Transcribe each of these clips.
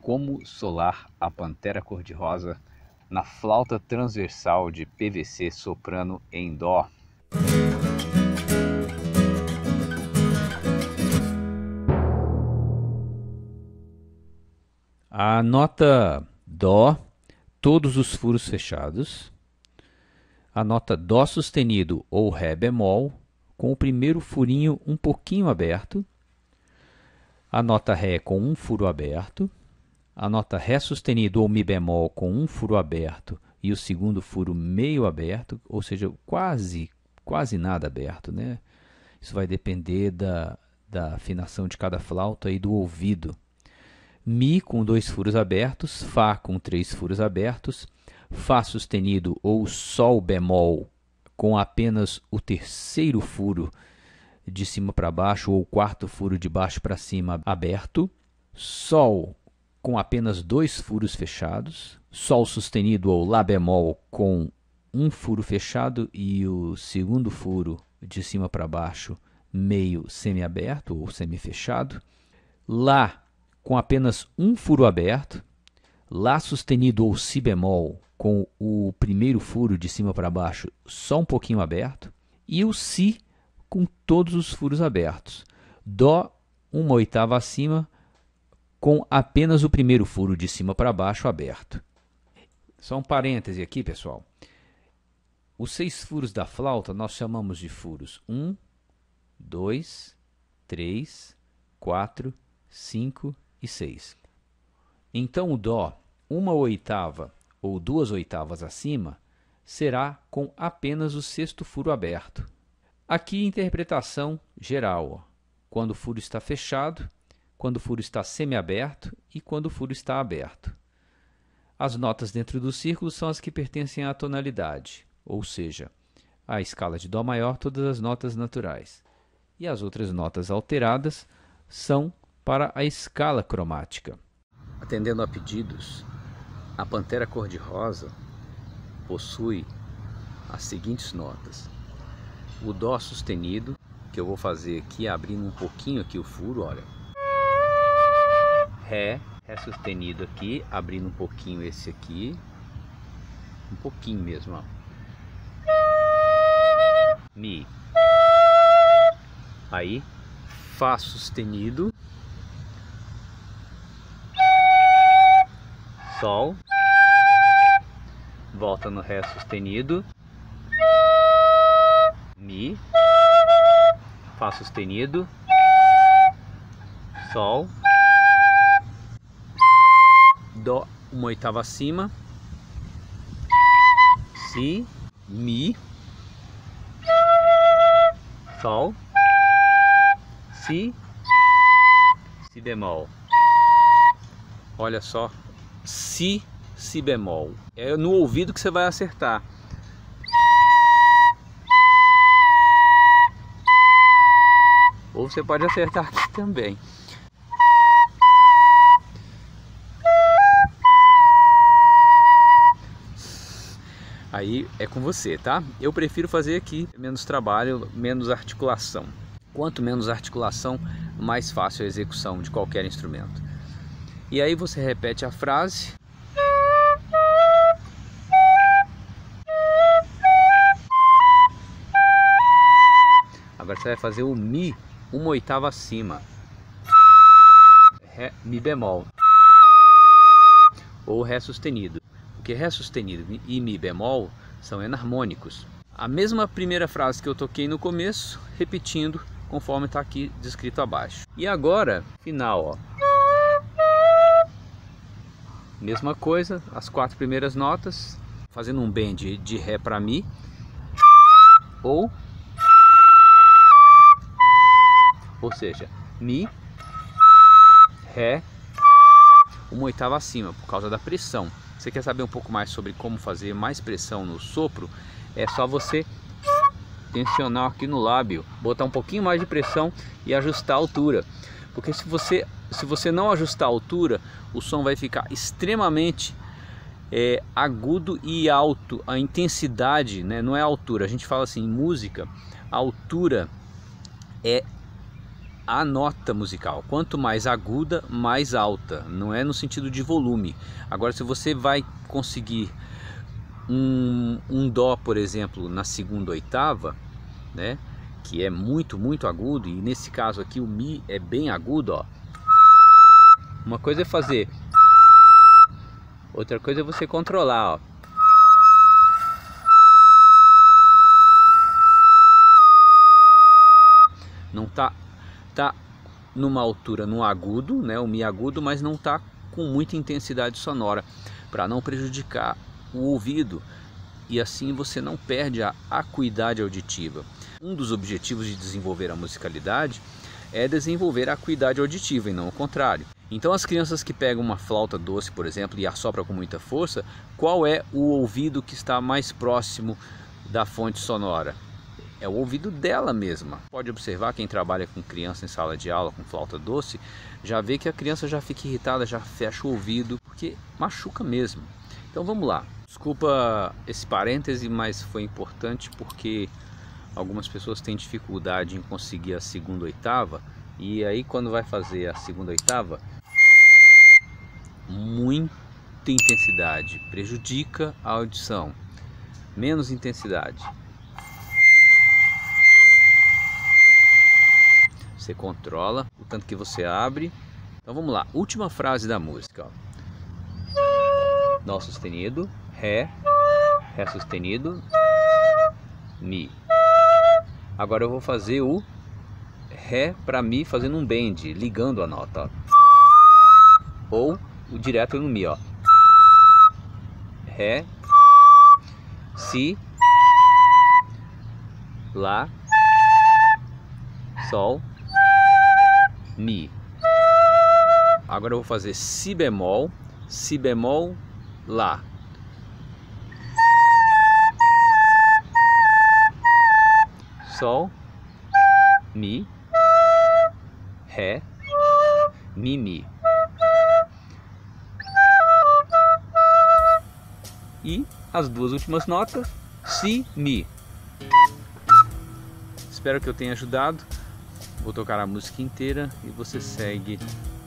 como solar a pantera cor-de-rosa na flauta transversal de PVC soprano em dó. A nota dó, todos os furos fechados. A nota dó sustenido ou ré bemol, com o primeiro furinho um pouquinho aberto. A nota ré com um furo aberto. A nota ré sustenido ou mi bemol com um furo aberto e o segundo furo meio aberto, ou seja, quase nada aberto, né? Isso vai depender da afinação de cada flauta e do ouvido. Mi com 2 furos abertos, Fá com 3 furos abertos, Fá sustenido ou Sol bemol com apenas o terceiro furo de cima para baixo ou o quarto furo de baixo para cima aberto, Sol com apenas 2 furos fechados, Sol sustenido ou Lá bemol com um furo fechado e o segundo furo de cima para baixo meio semi-aberto ou semi-fechado, Lá com apenas um furo aberto, Lá sustenido ou Si bemol com o primeiro furo de cima para baixo só um pouquinho aberto, e o Si com todos os furos abertos, Dó uma oitava acima com apenas o primeiro furo de cima para baixo aberto. Só um parêntese aqui, pessoal. Os 6 furos da flauta nós chamamos de furos 1, 2, 3, 4, 5 e 6. Então o Dó, uma oitava ou 2 oitavas acima, será com apenas o sexto furo aberto. Aqui interpretação geral, ó. Quando o furo está fechado, quando o furo está semi-aberto e quando o furo está aberto. As notas dentro do círculo são as que pertencem à tonalidade, ou seja, a escala de Dó maior, todas as notas naturais. E as outras notas alteradas são para a escala cromática. Atendendo a pedidos, a pantera cor-de-rosa possui as seguintes notas. O Dó sustenido, que eu vou fazer aqui abrindo um pouquinho aqui o furo, olha. Ré sustenido aqui, abrindo um pouquinho esse aqui. Um pouquinho mesmo, ó. Mi. Aí, Fá sustenido. Sol. Volta no Ré sustenido. Mi. Fá sustenido. Sol. Dó uma oitava acima. Si. Mi. Sol. Si. Si bemol. Olha só. Si, Si bemol. É no ouvido que você vai acertar. Ou você pode acertar aqui também. Aí é com você, tá? Eu prefiro fazer aqui, menos trabalho, menos articulação. Quanto menos articulação, mais fácil a execução de qualquer instrumento. E aí você repete a frase. Agora você vai fazer o Mi uma oitava acima. Ré, Mi bemol. Ou Ré sustenido. Porque Ré sustenido e Mi bemol são enarmônicos. A mesma primeira frase que eu toquei no começo, repetindo conforme está aqui descrito abaixo. E agora, final, ó. Mesma coisa, as 4 primeiras notas, fazendo um bend de Ré para Mi, ou seja, Mi, Ré, uma oitava acima, por causa da pressão. Você quer saber um pouco mais sobre como fazer mais pressão no sopro? É só você tensionar aqui no lábio, botar um pouquinho mais de pressão e ajustar a altura. Porque se você não ajustar a altura, o som vai ficar extremamente agudo e alto. A intensidade, né, não é a altura. A gente fala assim, em música, a altura é a nota musical. Quanto mais aguda, mais alta. Não é no sentido de volume. Agora, se você vai conseguir um dó, por exemplo, na segunda oitava, né, que é muito agudo, e nesse caso aqui o mi é bem agudo, ó. Uma coisa é fazer, outra coisa é você controlar, ó. Não tá numa altura, num agudo, né, o mi agudo, mas não tá com muita intensidade sonora, para não prejudicar o ouvido, e assim você não perde a acuidade auditiva. Um dos objetivos de desenvolver a musicalidade é desenvolver a acuidade auditiva e não o contrário. Então as crianças que pegam uma flauta doce, por exemplo, e assopram com muita força, qual é o ouvido que está mais próximo da fonte sonora? É o ouvido dela mesma. Pode observar, quem trabalha com criança em sala de aula com flauta doce, já vê que a criança já fica irritada, já fecha o ouvido, porque machuca mesmo. Então vamos lá. Desculpa esse parêntese, mas foi importante porque algumas pessoas têm dificuldade em conseguir a segunda oitava, e aí quando vai fazer a segunda oitava, muita intensidade prejudica a audição. Menos intensidade, você controla o tanto que você abre. Então vamos lá, última frase da música, ó. Dó sustenido, Ré, Ré sustenido, Mi. Agora eu vou fazer o Ré para Mi fazendo um bend, ligando a nota, ó. Ou o direto no Mi, ó. Ré, Si, Lá, Sol, Mi. Agora eu vou fazer Si bemol, Lá. Sol, Mi, Ré, Mi. E as duas últimas notas, Si, Mi. Espero que eu tenha ajudado. Vou tocar a música inteira e você segue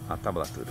a tablatura.